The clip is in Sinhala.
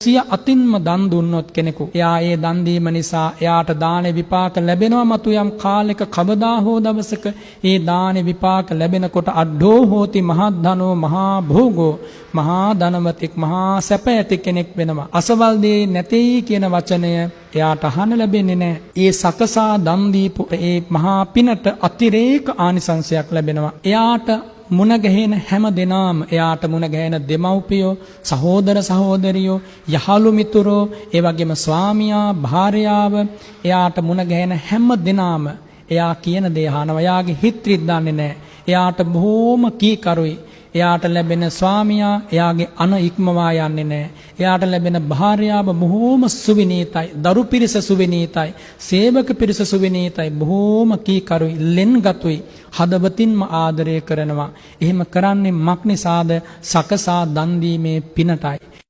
සිය අතින්ම දන් දුන්නොත් කෙනෙකු එයා ඒ දන් දීම නිසා එයාට දාන විපාක ලැබෙනවා. මතු යම් කාලයක කවදා හෝ දවසක ඒ දාන විපාක ලැබෙනකොට අඩෝ හෝති මහද්ධනෝ මහා භෝගෝ මහා ධනවතෙක් මහා සැප ඇති කෙනෙක් වෙනවා. අසවල් දේ නැtei කියන වචනය එයාට අහන්න ලැබෙන්නේ නැහැ. ඒ සකසා දන් දීපු ඒ මහා පිනට අතිරේක ආනිසංසයක් ලැබෙනවා. එයාට මුණ ගැහෙන හැම දෙනාම එයාට මුණ ගැහෙන දෙමව්පියෝ සහෝදර සහෝදරියෝ යහළු මිතුරෝ ඒ වගේම ස්වාමියා භාර්යාව එයාට මුණ ගැහෙන හැම දෙනාම එයා කියන දේ අහනවා. එයාගේ හිත රිත් දන්නේ නැහැ. එයාට බොහොම කීකරුයි. එයාට ලැබෙන ස්වාමියා එයාගේ අන ඉක්මවා යන්නේ නැහැ. එයාට ලැබෙන භාර්යාව බොහොම සුවිනීතයි. දරු පිරිස සුවිනීතයි. සේවක පිරිස සුවිනීතයි. බොහොම කීකරුයි. ලෙන්ගතුයි. හදවතින්ම ආදරය කරනවා. එහෙම කරන්නේ මක් නිසාද? සකසා දන් දීමේ පිනටයි.